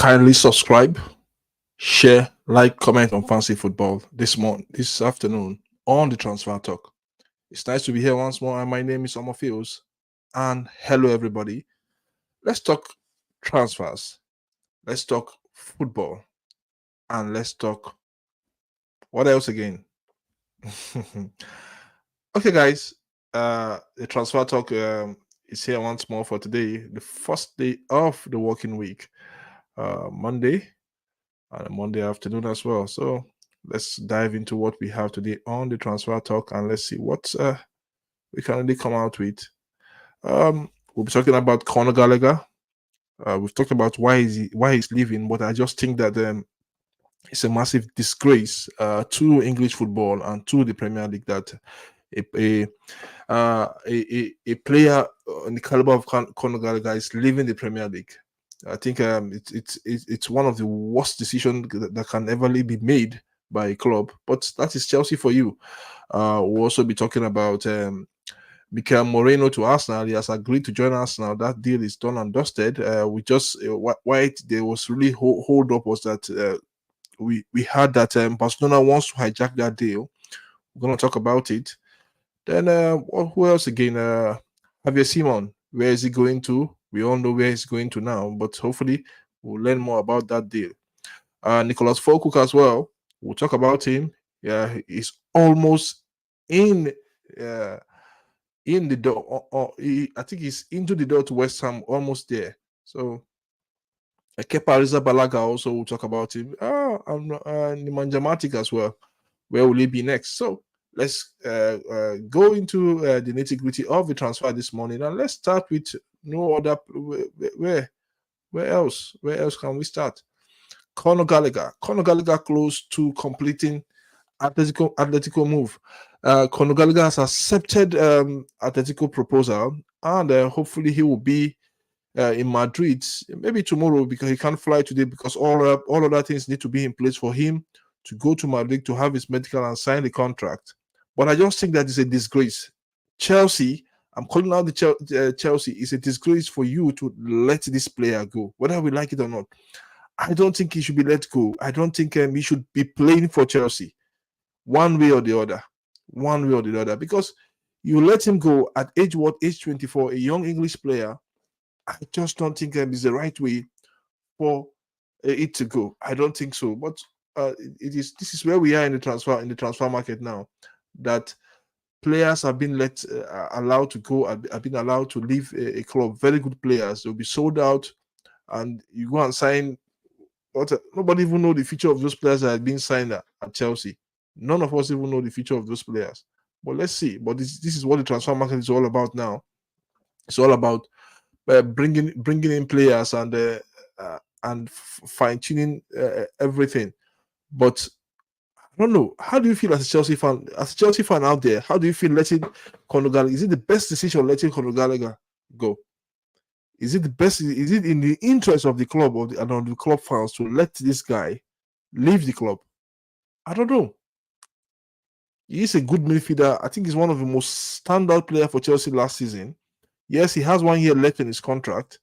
Kindly subscribe, share, like, comment on Fancy Football this afternoon on the Transfer Talk. It's nice to be here once more, and my name is Omofios. And hello, everybody. Let's talk transfers. Let's talk football, and let's talk what else again? Okay, guys. The Transfer Talk is here once more for today, the first day of the working week, Monday. And a Monday afternoon as well. So let's dive into what we have today on the Transfer Talk, and let's see what we can really come out with. We'll be talking about Conor Gallagher. We've talked about why he's leaving, but I just think that it's a massive disgrace to English football and to the Premier League that a player in the caliber of Conor Gallagher is leaving the Premier League. I think it's one of the worst decisions that can ever be made by a club. But that is Chelsea for you. We'll also be talking about Mikel Merino to Arsenal. He has agreed to join Arsenal. That deal is done and dusted. We just why there was really hold up was that we heard that Barcelona wants to hijack that deal. We're going to talk about it. Then who else again? Javier Simon. Where is he going to? We all know where he's going to now, but hopefully we'll learn more about that deal. Nicholas Fulcook as well. We'll talk about him. Yeah, he's almost in the door. I think he's into the door to West Ham, almost there. So Kepa Arrizabalaga also will talk about him. And Nemanja Matic as well. Where will he be next? So let's go into the nitty-gritty of the transfer this morning, and let's start with no other. Where else can we start? Conor Gallagher. Conor Gallagher close to completing Atletico move. Conor Gallagher has accepted Atletico proposal, and hopefully he will be in Madrid maybe tomorrow, because he can't fly today because all other things need to be in place for him to go to Madrid to have his medical and sign the contract. But I just think that is a disgrace. Chelsea, I'm calling out the Chelsea, is a disgrace for you to let this player go, whether we like it or not. I don't think he should be let go. I don't think he should be playing for Chelsea one way or the other. One way or the other. Because you let him go at age 24, a young English player. I just don't think is the right way for it to go. I don't think so. But this is where we are in the transfer market now, that players have been allowed to go, have been allowed to leave a club. Very good players, they'll be sold out, and you go and sign. Nobody even know the future of those players that have been signed at Chelsea. None of us even know the future of those players. But let's see. But this is what the transfer market is all about now. It's all about bringing in players and fine tuning everything. But I don't know. How do you feel as a Chelsea fan? As a Chelsea fan out there, how do you feel letting Conor Gallagher? Is it the best decision letting Conor Gallagher go? Is it the best? Is it in the interest of the club and of the club fans to let this guy leave the club? I don't know. He is a good midfielder. I think he's one of the most standout players for Chelsea last season. Yes, he has 1 year left in his contract.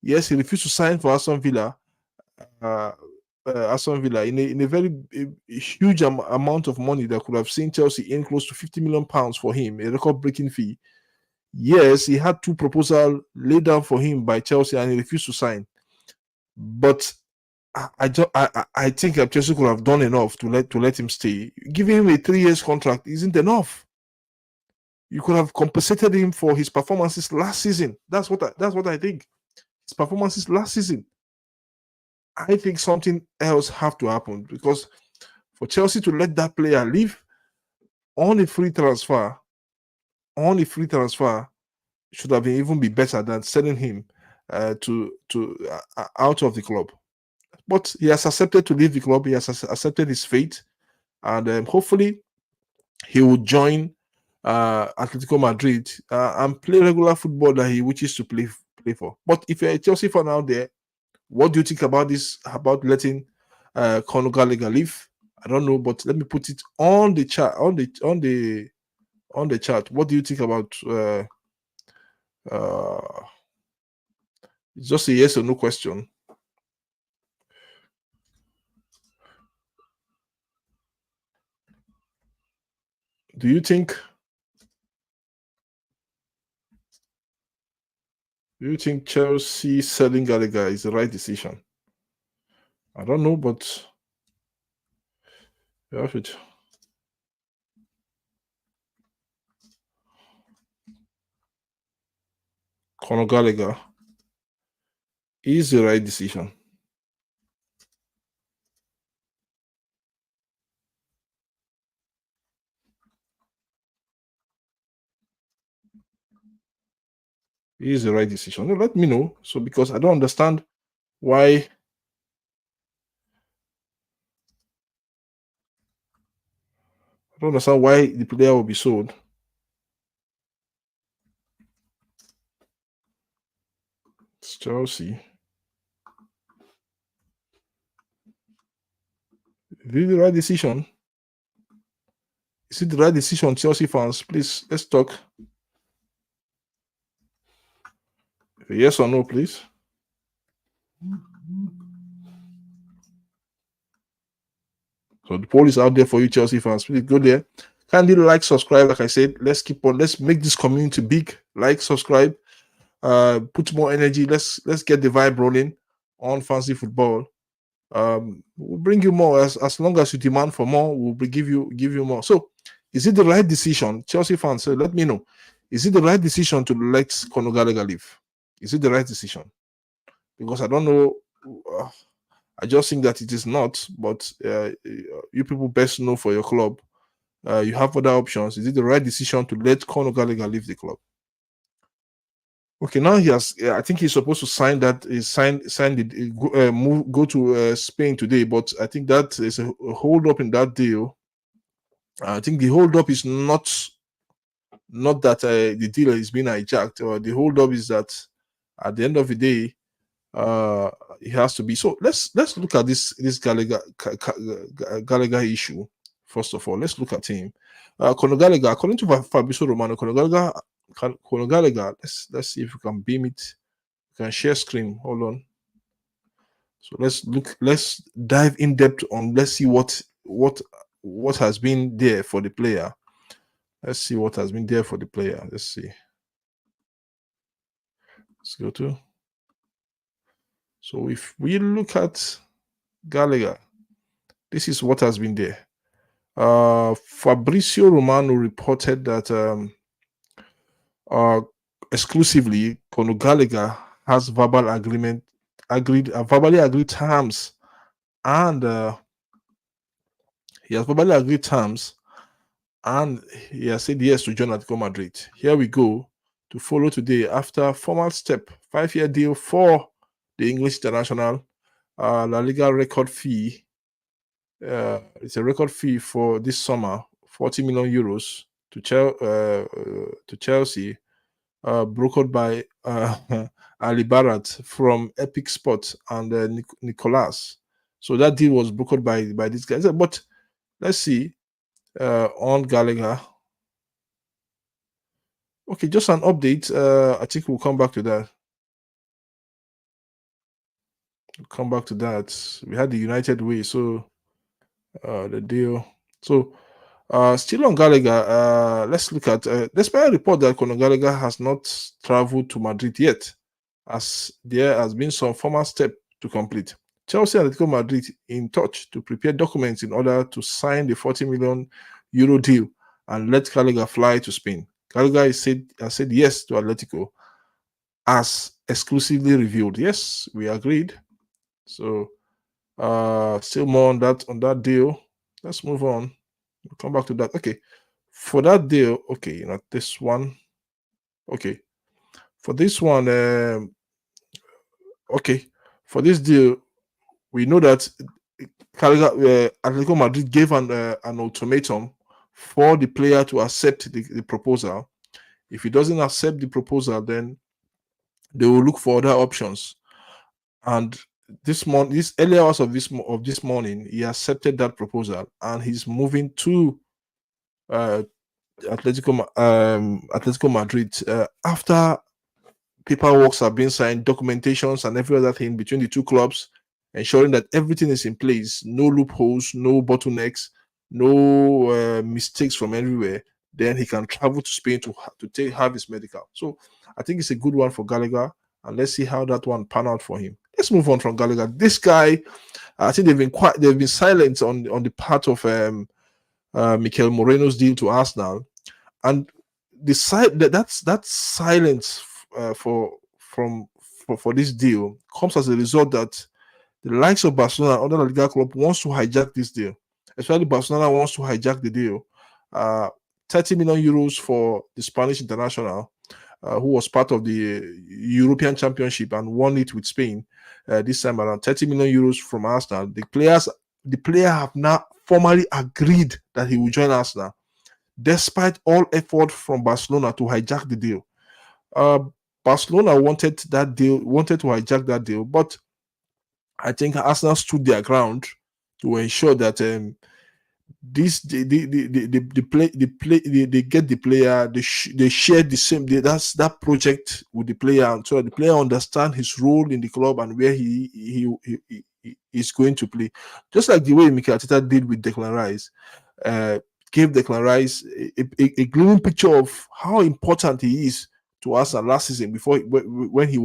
Yes, he refused to sign for Aston Villa. In a very huge amount of money that could have seen Chelsea in close to £50 million for him, a record-breaking fee. Yes, he had 2 proposals laid down for him by Chelsea, and he refused to sign. But I think Chelsea could have done enough to let him stay. Giving him a 3 years contract isn't enough. You could have compensated him for his performances last season. That's what I think. His performances last season. I think something else have to happen, because for Chelsea to let that player leave on a free transfer should have even be better than sending him to out of the club. But he has accepted to leave the club. He has accepted his fate, and hopefully he will join Atletico Madrid and play regular football that he wishes to play for. But if you're a Chelsea fan out there, what do you think about this? About letting Conor Gallagher leave? I don't know, but let me put it on the chat. On the chat. What do you think about? It's just a yes or no question. Do you think Chelsea selling Gallagher is the right decision? I don't know, but you have it. Conor Gallagher is the right decision. Is the right decision. No, let me know. So because I don't understand why. I don't understand why the player will be sold. It's Chelsea. Is it the right decision? Is it the right decision, Chelsea fans? Please, let's talk. Yes or no, please. So the poll is out there for you, Chelsea fans. Please go there. Kindly like, subscribe. Like I said, let's keep on. Let's make this community big. Like, subscribe. Put more energy. Let's get the vibe rolling on Fancy Football. We'll bring you more as long as you demand for more. We'll give you more. So, is it the right decision, Chelsea fans? Let me know. Is it the right decision to let Conor Gallagher leave? Is it the right decision? Because I don't know. I just think that it is not. But you people best know for your club. You have other options. Is it the right decision to let Conor Gallagher leave the club? Okay, now he has. I think he's supposed to sign that. He signed it. Go to Spain today, but I think that is a hold up in that deal. I think the hold up is not that the deal is being hijacked, or the hold up is that at the end of the day, it has to be. So let's look at this Gallagher issue. First of all, let's look at him. Conor Gallagher, according to Fabrizio Romano, Conor Gallagher. Let's see if we can beam it. We can share screen. Hold on. So let's dive in depth on. Let's see what has been there for the player. Let's see what has been there for the player. Let's see. Let's go to. So if we look at Gallagher, this is what has been there. Fabrizio Romano reported that exclusively Conor Gallagher has verbally agreed terms, and he has verbally agreed terms, and he has said yes to join Atletico Madrid. Here we go to follow today after formal step, 5-year deal for the English international, La Liga record fee. It's a record fee for this summer, 40 million euros to Chelsea, brokered by Ali Barat from Epic Sport and Nicolas. So that deal was brokered by these guys. But let's see on Gallagher. Okay, just an update. I think we'll come back to that. Come back to that. We had the United way, so the deal. So still on Gallagher, let's look at despite a report that Conor Gallagher has not traveled to Madrid yet, as there has been some formal step to complete. Chelsea and Atletico Madrid in touch to prepare documents in order to sign the 40 million euro deal and let Gallagher fly to Spain. Gallagher has said yes to Atletico as exclusively revealed. Yes, we agreed. So still more on that deal. Let's move on. We'll come back to that. Okay. For that deal, okay, not this one. Okay. For this one, okay. For this deal, we know that Atletico Madrid gave an ultimatum for the player to accept the proposal. If he doesn't accept the proposal, then they will look for other options. And this early hours of this morning, he accepted that proposal, and he's moving to Atletico Madrid after paperwork have been signed, documentations, and every other thing between the two clubs, ensuring that everything is in place, no loopholes, no bottlenecks, no mistakes from everywhere. then he can travel to Spain to have his medical. So I think it's a good one for Gallagher, and let's see how that one pan out for him. Let's move on from Gallagher. This guy, I think they've been silent on the part of Mikel Moreno's deal to Arsenal, and that silence for this deal comes as a result that the likes of Barcelona and other La Liga club wants to hijack this deal. Especially Barcelona wants to hijack the deal. 30 million euros for the Spanish international, who was part of the European Championship and won it with Spain this time around. 30 million euros from Arsenal. The player have now formally agreed that he will join Arsenal, despite all effort from Barcelona to hijack the deal. Barcelona wanted to hijack that deal, but I think Arsenal stood their ground to ensure that they get the player, they share the same, that's that project with the player, so that the player understand his role in the club and where he is going to play. Just like the way Mikel Arteta did with Declan Rice, gave Declan Rice a glowing picture of how important he is to Arsenal last season when he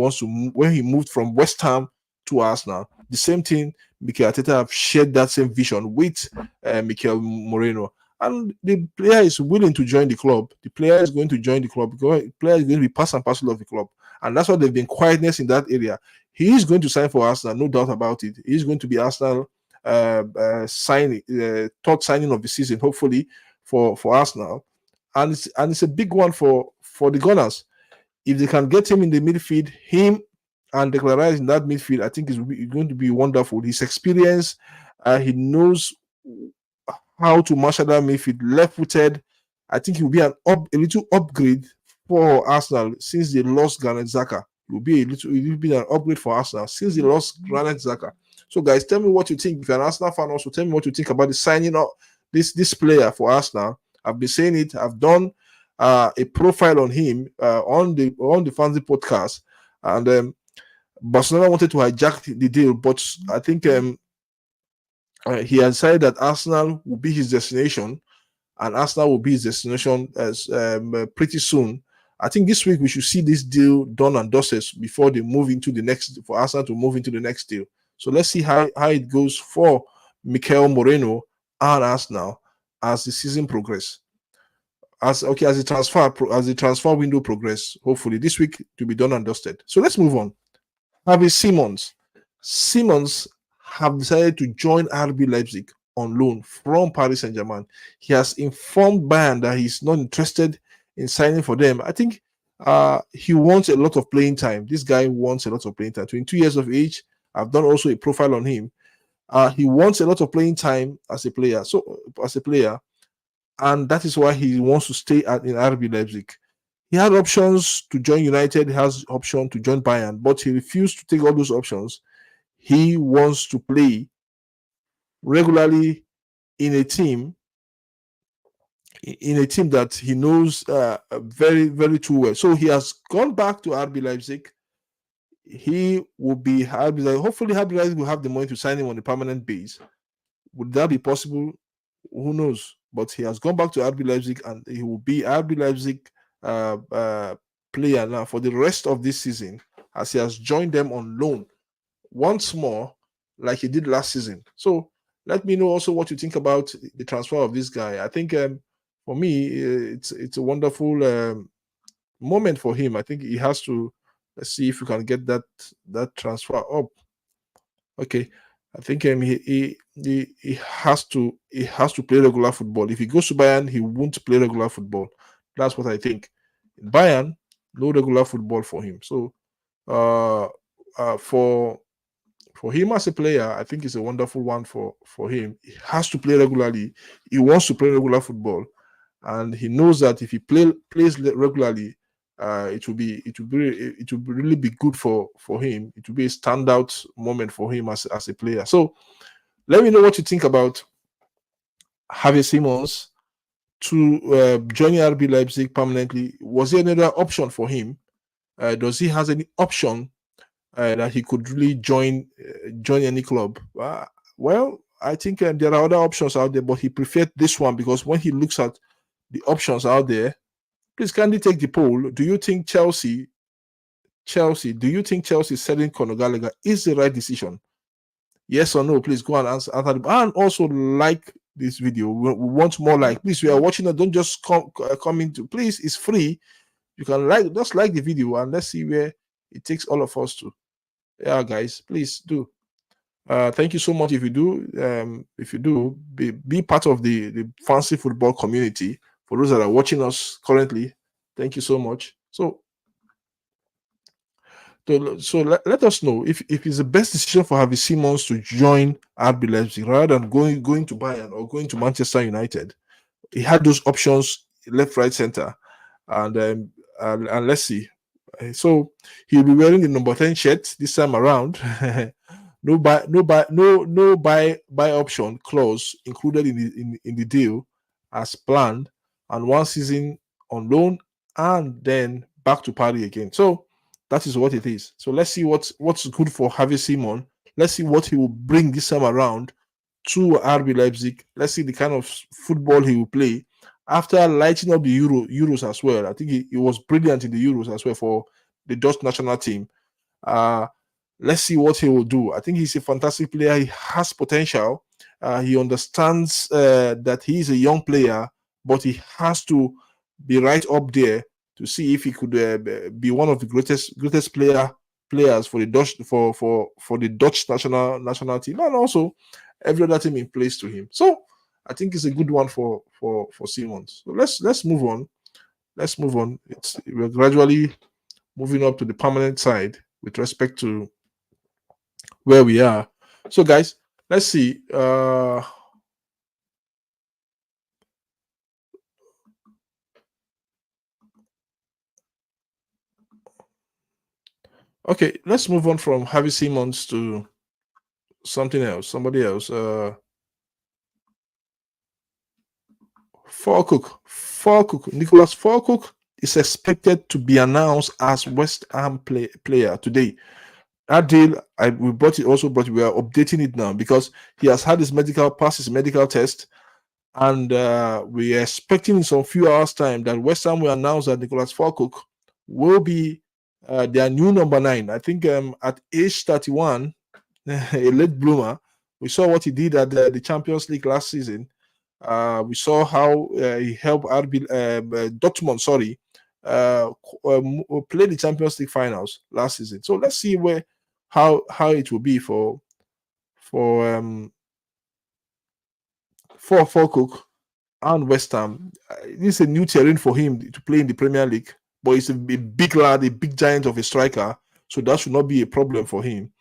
moved from West Ham to Arsenal. The same thing, Mikel Arteta have shared that same vision with Mikel Moreno, and the player is willing to join the club. The player is going to join the club because the player is going to be part and parcel of the club, and that's why there's been quietness in that area. He is going to sign for Arsenal, no doubt about it. He's going to be Arsenal third signing of the season, hopefully for Arsenal, and it's a big one for the Gunners. If they can get him in the midfield, him and Declan Rice in that midfield, I think is going to be wonderful. His experience, he knows how to marshal that midfield, left-footed. I think he will be a little upgrade for Arsenal since they lost Granit Xhaka. It will be an upgrade for Arsenal since they lost Granit Xhaka. So, guys, tell me what you think. If you're an Arsenal fan, also tell me what you think about the signing of this player for Arsenal. I've been saying it. I've done a profile on him on the Fanzy podcast, and Barcelona wanted to hijack the deal, but I think he has decided that Arsenal will be his destination, and Arsenal will be his destination as pretty soon. I think this week we should see this deal done and dusted before they move into the next, for Arsenal to move into the next deal. So let's see how it goes for Mikel Moreno and Arsenal as the season progresses. As the transfer window progress, hopefully this week to be done and dusted. So let's move on. Simmons have decided to join RB Leipzig on loan from Paris Saint-Germain. He has informed Bayern that he's not interested in signing for them. I think he wants a lot of playing time. This guy wants a lot of playing time. 22 years of age. I've done also a profile on him. He wants a lot of playing time as a player. And that is why he wants to stay in RB Leipzig. He had options to join United, he has option to join Bayern, but he refused to take all those options. He wants to play regularly in a team that he knows very, very too well. So he has gone back to RB Leipzig. He will be hopefully RB Leipzig will have the money to sign him on a permanent base. Would that be possible? Who knows? But he has gone back to RB Leipzig, and he will be RB Leipzig player now for the rest of this season, as he has joined them on loan once more, like he did last season. So let me know also what you think about the transfer of this guy. I think for me, it's a wonderful moment for him. I think he has to. Let's see if we can get that transfer up. Okay. I think he has to play regular football. If he goes to Bayern, he won't play regular football. That's what I think. In Bayern, no regular football for him. So for him as a player, I think it's a wonderful one for him. He has to play regularly. He wants to play regular football, and he knows that if he plays regularly, it will really be good for him. It will be a standout moment for him as a player. So let me know what you think about Javier Simmons to join RB Leipzig permanently. Was there another option for him? Does he has any option that he could really join any club? Well, I think there are other options out there, but he preferred this one because when he looks at the options out there. Please kindly take the poll. Do you think Chelsea, do you think Chelsea selling Conor Gallagher is the right decision? Yes or no? Please go and answer and also like this video. We want more like. Please, we are watching it. Don't just come into. Please, it's free. You can just like the video and let's see where it takes all of us to. Yeah, guys, please do. Thank you so much. If you do, be part of the fancy football community. For those that are watching us currently, thank you so much. So let us know if it's the best decision for Hakim Simmons to join RB Leipzig rather than going to Bayern or going to Manchester United. He had those options left, right, center, and let's see. So he'll be wearing the number 10 shirt this time around. No buy option clause included in the deal as planned, and 1 season on loan and then back to Paris again. So that is what it is. So let's see what's good for Hakim Simon. Let's see what he will bring this time around to RB Leipzig. Let's see the kind of football he will play after lighting up the Euros as well. I think he was brilliant in the Euros as well for the Dutch national team. Let's see what he will do. I think he's a fantastic player. He has potential. He understands that he is a young player, but he has to be right up there to see if he could be one of the greatest players for the Dutch for the Dutch national team, and also every other team in place to him. So I think it's a good one for Simmons. So let's move on. Let's move on. We're gradually moving up to the permanent side with respect to where we are. So guys, let's see. Okay, let's move on from Hakim Simmons to something else, somebody else. Falcook, Nicholas Falcook is expected to be announced as West Ham player today. That deal, we are updating it now because he has had his medical test, and we are expecting in some few hours' time that West Ham will announce that Nicholas Falcook will be their new number 9. I think at age 31, a late bloomer. We saw what he did at the Champions League last season. We saw how he helped RB Dortmund, play the Champions League finals last season. So let's see how it will be for Falcook and West Ham. This is a new terrain for him to play in the Premier League, but he's a big lad, a big giant of a striker, so that should not be a problem for him.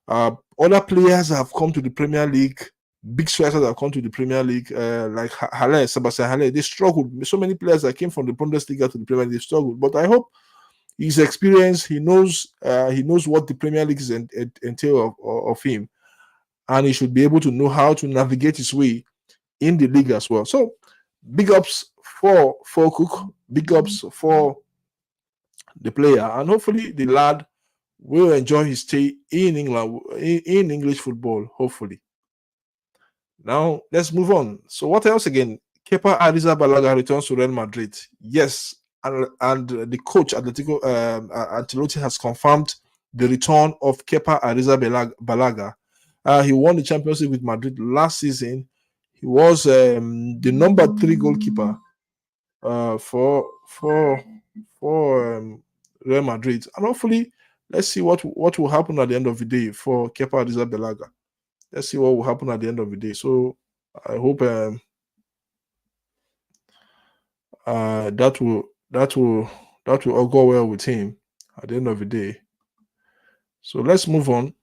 Other players have come to the Premier League, big strikers have come to the Premier League, like Sebastian Haller. They struggled. So many players that came from the Bundesliga to the Premier League, they struggled. But I hope his experience, he knows what the Premier League is entail of him, and he should be able to know how to navigate his way in the league as well. So big ups for Falcook, big ups for the player, and hopefully the lad will enjoy his stay in England, in English football, hopefully. Now, let's move on. So what else again? Kepa Arrizabalaga returns to Real Madrid. Yes, and the coach, Ancelotti, has confirmed the return of Kepa Arrizabalaga. He won the Champions League with Madrid last season. He was the number 3 goalkeeper for Real Madrid. And hopefully, let's see what will happen at the end of the day for Kepa Arrizabalaga. Let's see what will happen at the end of the day. So I hope that will all go well with him at the end of the day. So let's move on.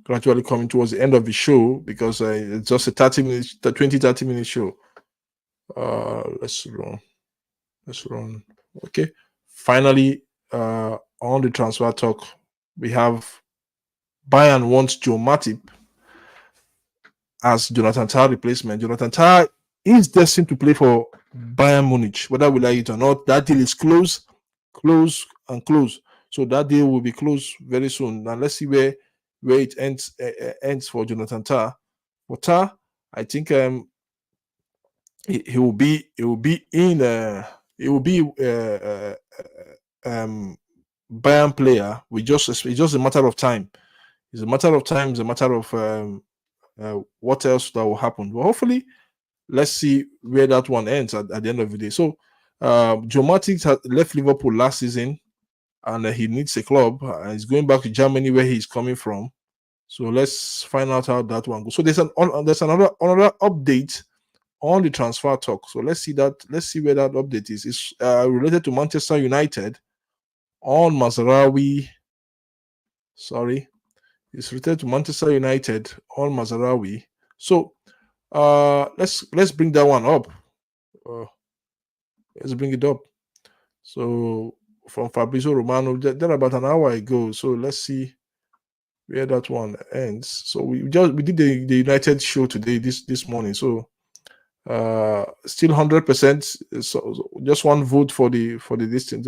Gradually coming towards the end of the show because it's just a 20-30 minute show. Let's run. Okay. Finally, on the transfer talk, we have Bayern wants Joe Matip as Jonathan Tah replacement. Jonathan Tah is destined to play for Bayern Munich, whether we like it or not. That deal is close. So that deal will be closed very soon. Now let's see where it ends for Jonathan Tah. For Tah, I think he will be in he will be Bayern player. It's just a matter of time. It's a matter of time. It's a matter of what else that will happen. But hopefully, let's see where that one ends at the end of the day. So, Joe Matip had left Liverpool last season, and he needs a club. He's going back to Germany, where he's coming from. So let's find out how that one goes. So there's another update on the transfer talk. So let's see that. Let's see where that update is. It's related to Manchester United on Mazraoui. Sorry, it's related to Manchester United on Mazraoui. So let's bring that one up. Uh, let's bring it up. So from Fabrizio Romano, they're about an hour ago. So let's see where that one ends. So we did the United show today this morning. So still 100%. So just one vote for the distance.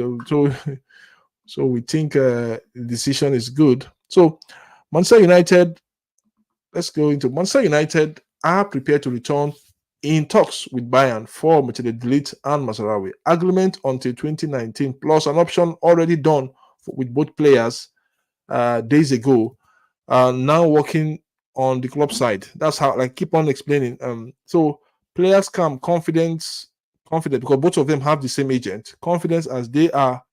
So we think the decision is good. So Manchester United. Let's go into Manchester United are prepared to return in talks with Bayern for Matip and Mazraoui. Agreement until 2019 plus an option already done with both players days ago. Now working on the club side. That's how, like, keep on explaining. So players come confident because both of them have the same agent. Confidence as they are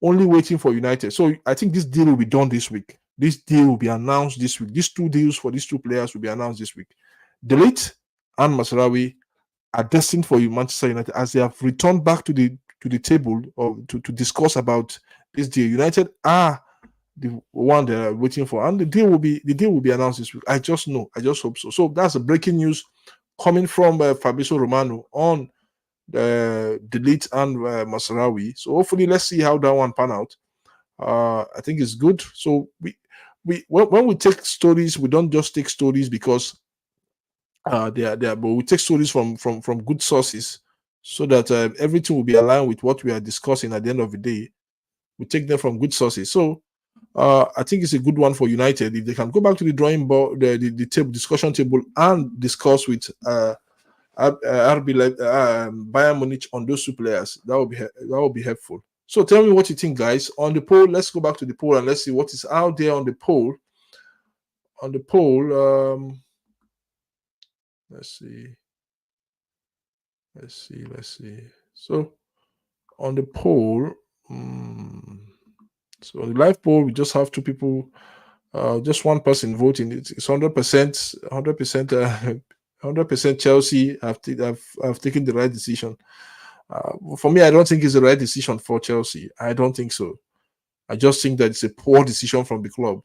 only waiting for United. So I think this deal will be done this week. This deal will be announced this week. These two deals for these two players will be announced this week. Delete and Mazraoui are destined for Manchester United as they have returned back to the table or to discuss about this deal. United are the one they are waiting for, and the deal will be announced this week. I just hope so. So that's a breaking news coming from Fabrizio Romano on Delete and Mazraoui. So hopefully, let's see how that one pan out. I think it's good. So when we take stories, we don't just take stories because they are there, but we take stories from good sources so that everything will be aligned with what we are discussing at the end of the day. We take them from good sources. So I think it's a good one for United if they can go back to the drawing board, the table, discussion table, and discuss with RB Bayern Munich on those two players. That will be helpful. So tell me what you think, guys. On the poll, let's go back to the poll and let's see what is out there on the poll. On the poll, let's see. So on the poll, so on the live poll, we just have two people, just one person voting. It's 100%, 100% Chelsea have taken the right decision. For me, I don't think it's the right decision for Chelsea. I don't think so. I just think that it's a poor decision from the club.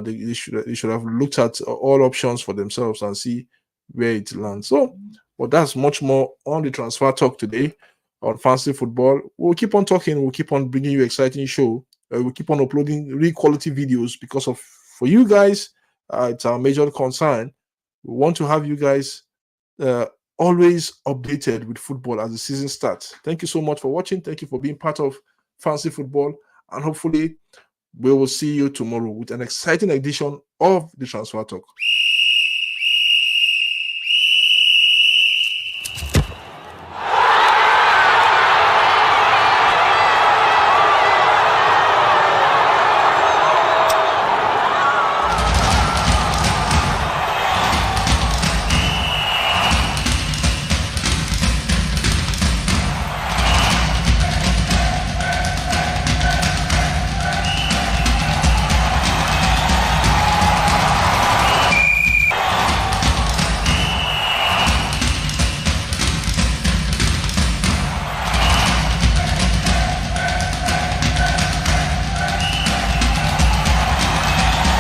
They should have looked at all options for themselves and see where it lands. So, but that's much more on the transfer talk today on Fancy Football. We'll keep on talking. We'll keep on bringing you exciting show. We'll keep on uploading real quality videos because for you guys, it's our major concern. We want to have you guys always updated with football as the season starts. Thank you so much for watching. Thank you for being part of Fancy Football, and hopefully we will see you tomorrow with an exciting edition of the Transfer Talk.